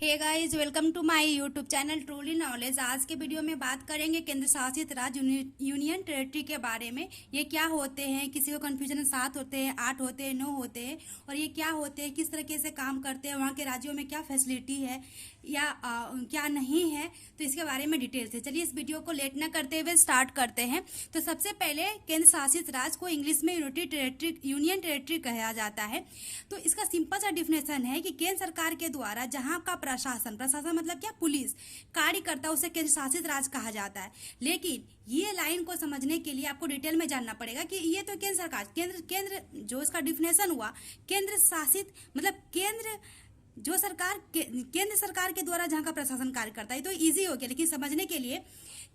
Hey guys, welcome to my YouTube channel truly knowledge. आज के video में बात करेंगे केंद्र शासित राज्य यूनियन टेरिटरी के बारे में। ये क्या होते हैं, किसी को कंफ्यूजन 7 होते हैं, 8 होते हैं, 9 होते हैं, और ये क्या होते हैं, किस तरीके से काम करते हैं, वहाँ के राज्यों में क्या फैसिलिटी है या क्या नहीं है, तो इसके बारे में डिटेल से चलिए इस वीडियो को लेट न करते हुए स्टार्ट करते हैं। तो सबसे पहले केंद्र शासित राज्य को इंग्लिश में यूनियन टेरिटरी कहा जाता है। तो इसका सिंपल सा डिफिनेशन है कि केंद्र सरकार के द्वारा जहाँ का प्रशासन मतलब क्या, पुलिस कार्य करता है, उसे केंद्र शासित राज्य कहा जाता है। लेकिन ये लाइन को समझने के लिए आपको डिटेल में जानना पड़ेगा कि ये तो केंद्र सरकार, केंद्र जो इसका डिफिनेशन हुआ, केंद्र शासित मतलब केंद्र जो सरकार केंद्र सरकार के द्वारा जहाँ का प्रशासन कार्य करता है। तो इजी हो गया, लेकिन समझने के लिए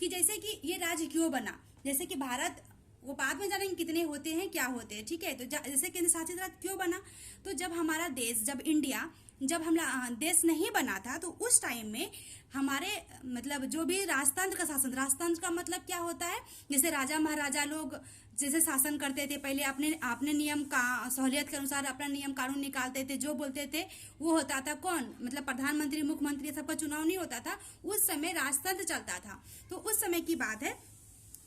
कि जैसे कि ये राज्य क्यों बना, जैसे कि भारत, वो बाद में जानेंगे कितने होते हैं, क्या होते हैं, ठीक है। तो जैसे केंद्र शासित राज्य क्यों बना, तो जब हमारा देश, जब इंडिया, जब हम देश नहीं बना था, तो उस टाइम में हमारे मतलब जो भी राजतंत्र का शासन, राजतंत्र का मतलब क्या होता है, जैसे राजा महाराजा लोग जैसे शासन करते थे पहले, अपने नियम का सहूलियत के अनुसार अपना नियम कानून निकालते थे, जो बोलते थे वो होता था। कौन, मतलब प्रधानमंत्री, मुख्यमंत्री, सबका चुनाव नहीं होता था, उस समय राजतंत्र चलता था। तो उस समय की बात है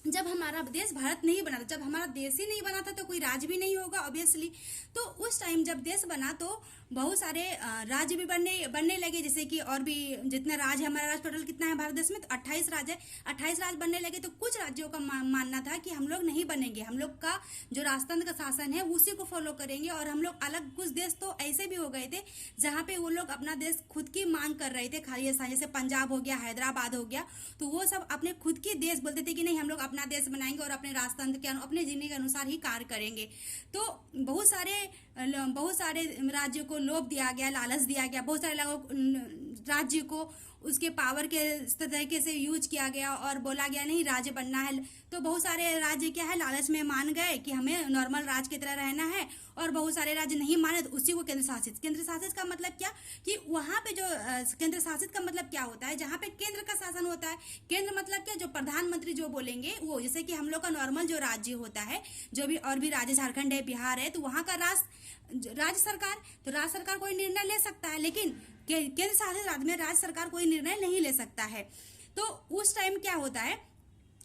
जब हमारा देश भारत नहीं बना था। जब हमारा देश ही नहीं बना था तो कोई राज्य भी नहीं होगा ऑब्वियसली। तो उस टाइम जब देश बना तो बहुत सारे राज्य भी बनने लगे, जैसे कि और भी जितना राज्य, हमारा राज्य टोटल कितना है भारत देश में, तो 28 राज्य है। 28 राज्य बनने लगे। तो कुछ राज्यों का मानना था कि हम लोग नहीं बनेंगे, हम लोग का जो राजतंत्र का शासन है उसी को फॉलो करेंगे, और हम लोग अलग, कुछ देश तो ऐसे भी हो गए थे जहाँ पे वो लोग अपना देश खुद की मांग कर रहे थे खाली स्थान, जैसे पंजाब हो गया, हैदराबाद हो गया, तो वो सब अपने खुद की देश बोलते थे कि नहीं, हम लोग अपना देश बनाएंगे और अपने राजतंत्र के अपने जीने के अनुसार ही कार्य करेंगे। तो बहुत सारे राज्यों को लोभ दिया गया, लालच दिया गया, बहुत सारे राज्य को उसके पावर के तरीके से यूज किया गया और बोला गया नहीं राज्य बनना है। तो बहुत सारे राज्य क्या है, लालच में मान गए कि हमें नॉर्मल राज्य की तरह रहना है, और बहुत सारे राज्य नहीं माने, तो उसी को केंद्र शासित का मतलब क्या, कि वहां पे जो केंद्र शासित का मतलब क्या होता है, जहाँ पे केंद्र का शासन होता है। केंद्र मतलब क्या, जो प्रधानमंत्री जो बोलेंगे वो, जैसे कि हम लोग का नॉर्मल जो राज्य होता है, जो भी और भी राज्य, झारखंड है, बिहार है, तो वहां का राज्य सरकार, तो राज्य सरकार कोई निर्णय ले सकता है, लेकिन केंद्र शासित राज्य में राज्य सरकार कोई निर्णय नहीं ले सकता है। तो उस टाइम क्या होता है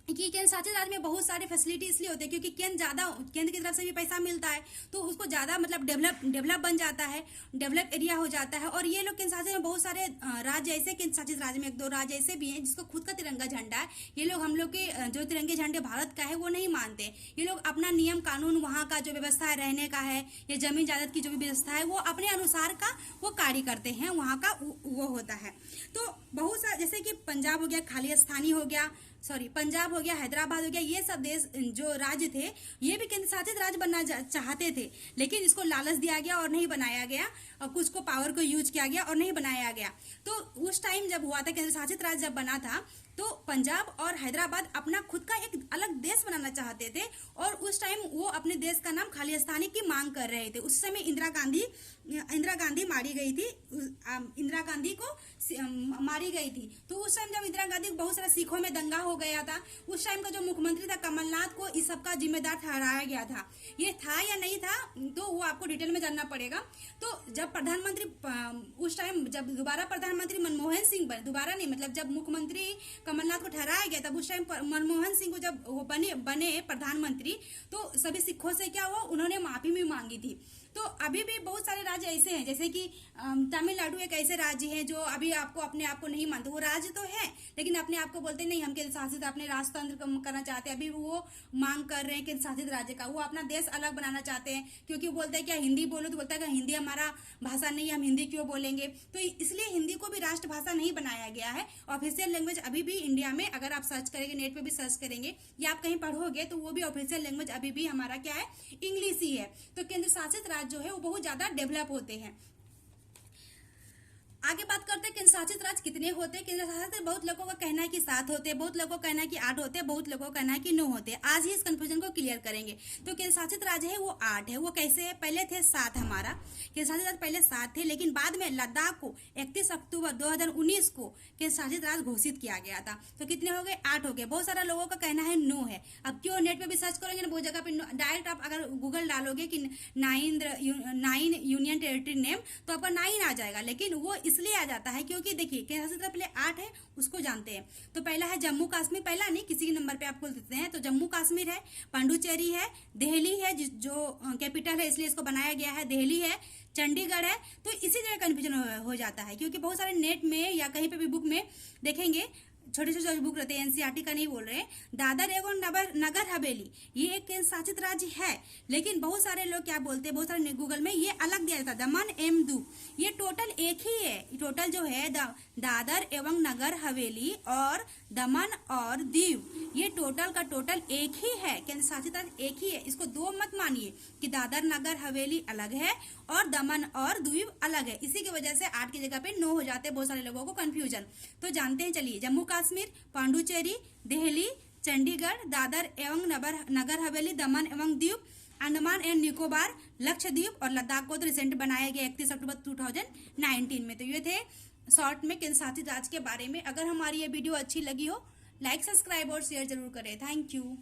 कि केंद्र शासित राज्य में बहुत सारे फैसिलिटी इसलिए होते हैं क्योंकि केंद्र की तरफ से भी पैसा मिलता है, तो उसको ज्यादा मतलब डेवलप बन जाता है, डेवलप एरिया हो जाता है। और ये लोग केंद्र शासित में बहुत सारे राज्य ऐसे, केंद्र शासित राज्य में 1-2 राज्य ऐसे भी हैं जिसको खुद का तिरंगा झंडा है। ये लोग हम लोग के जो तिरंगे झंडे भारत का है वो नहीं मानते। ये लोग अपना नियम कानून, वहाँ का जो व्यवस्था है रहने का है, या जमीन जायदाद की जो भी व्यवस्था है, वो अपने अनुसार का वो कार्य करते हैं, वहाँ का वो होता है। तो बहुत सारे, जैसे कि पंजाब हो गया, खालिस्तानी हो गया, पंजाब हो गया, हैदराबाद हो गया, ये सब देश जो राज्य थे, ये भी केंद्र शासित राज्य बनना चाहते थे, लेकिन इसको लालच दिया गया और नहीं बनाया गया, और कुछ को पावर को यूज किया गया और नहीं बनाया गया। तो उस टाइम जब हुआ था, केंद्र शासित राज्य जब बना था, तो पंजाब और हैदराबाद अपना खुद का एक अलग देश बनाना चाहते थे, और उस टाइम वो अपने देश का नाम खालिस्तानी की मांग कर रहे थे। उस समय इंदिरा गांधी मारी गई थी, इंदिरा गांधी को मारी गई थी। तो उस टाइम जब इंदिरा गांधी, बहुत सारे सिखों में दंगा हो गया था, उस टाइम का जो मुख्यमंत्री था कमलनाथ को इस सबका जिम्मेदार ठहराया गया था। ये था या नहीं था तो वो आपको डिटेल में जानना पड़ेगा। तो जब प्रधानमंत्री, उस टाइम जब दोबारा प्रधानमंत्री मनमोहन सिंह बने, दोबारा नहीं मतलब जब मुख्यमंत्री कमलनाथ को ठहराया गया, तब उस टाइम मनमोहन सिंह को जब वो बने प्रधानमंत्री, तो सभी सिखों से क्या हुआ, उन्होंने माफी भी मांगी थी। तो अभी भी बहुत सारे राज्य ऐसे हैं, जैसे कि तमिलनाडु एक ऐसे राज्य है जो अभी आपको अपने आप को नहीं मानते। वो राज्य तो है लेकिन अपने आप को बोलते नहीं, हम केंद्र शासित अपने राजतंत्र करना चाहते हैं। अभी वो मांग कर रहे हैं केंद्र शासित राज्य का, वो अपना देश अलग बनाना चाहते हैं, क्योंकि वो बोलते हैं क्या हिंदी बोलो, तो बोलता है कि हिंदी हमारा भाषा नहीं है, हम हिंदी क्यों बोलेंगे। तो इसलिए हिंदी को भी राष्ट्रभाषा नहीं बनाया गया है। ऑफिशियल लैंग्वेज अभी भी इंडिया में, अगर आप सर्च करेंगे, नेट पे भी सर्च करेंगे या आप कहीं पढ़ोगे, तो वो भी ऑफिशियल लैंग्वेज अभी भी हमारा क्या है, इंग्लिश ही है। तो केंद्र शासित राज्य जो है वो बहुत ज्यादा डेवलप होते हैं। आगे बात करते हैं केंद्र शासित राज्य कितने होते हैं। केंद्र शासित बहुत लोगों का कहना है कि 7 होते हैं, बहुत लोगों का कहना है कि 8 होते हैं, बहुत लोगों का कहना है कि 9 होते हैं। आज ही इस कंफ्यूजन को क्लियर करेंगे। तो केंद्र शासित राज्य है वो 8 है। वो कैसे है, पहले थे 7 हमारा केंद्र शासित राज्य, पहले 7 थे, लेकिन बाद में लद्दाख को 31 अक्टूबर 2019 को केंद्र शासित राज्य घोषित किया गया था। तो कितने हो गए, 8 हो गए। बहुत सारा लोगों का कहना है 9 है। अब क्यों, नेट पे भी सर्च करेंगे ना, बहुत जगह पे डायरेक्ट आप अगर गूगल डालोगे कि 9 यूनियन टेरिटरी नेम, तो आपका 9 आ जाएगा, लेकिन वो इसलिए आ जाता है क्योंकि देखिए केंद्र शासित पहले 8 है, उसको जानते हैं। तो पहला है जम्मू कश्मीर, पहला नहीं किसी के नंबर पे आपको देते हैं। तो जम्मू कश्मीर है, पांडुचेरी है, दिल्ली है जो कैपिटल है इसलिए इसको बनाया गया है, दिल्ली है, चंडीगढ़ है। तो इसी जगह कंफ्यूजन हो जाता है क्योंकि बहुत सारे नेट में या कहीं पे भी बुक में देखेंगे, छोटे छोटे बुक रहते हैं, एनसीईआरटी का नहीं बोल रहे हैं, दादर एवं नगर हवेली ये एक केंद्र शासित राज्य है, लेकिन बहुत सारे लोग क्या बोलते हैं, बहुत सारे गूगल में ये अलग दिया जाता है, दमन एवं दीव, ये टोटल एक ही है। टोटल जो है दादर एवं नगर हवेली और दमन और दीव, ये टोटल का टोटल एक ही है, केंद्र शासित राज्य एक ही है। इसको दो मत मानिए कि दादर नगर हवेली अलग है और दमन और दीव अलग है। इसी की वजह से 8 की जगह पे 9 हो जाते हैं बहुत सारे लोगों को कंफ्यूजन। तो जानते हैं, चलिए जम्मू कश्मीर, पांडुचेरी, दिल्ली, चंडीगढ़, दादर एवं नगर हवेली, दमन एवं दीव, अंडमान एंड निकोबार, लक्षद्वीप और लद्दाख को तो रिसेंट बनाया गया 31 अक्टूबर 2019 में। तो ये थे शॉर्ट में केंद्र शासित राज्य के बारे में। अगर हमारी ये वीडियो अच्छी लगी हो, लाइक, सब्सक्राइब और शेयर जरूर करें। Thank you.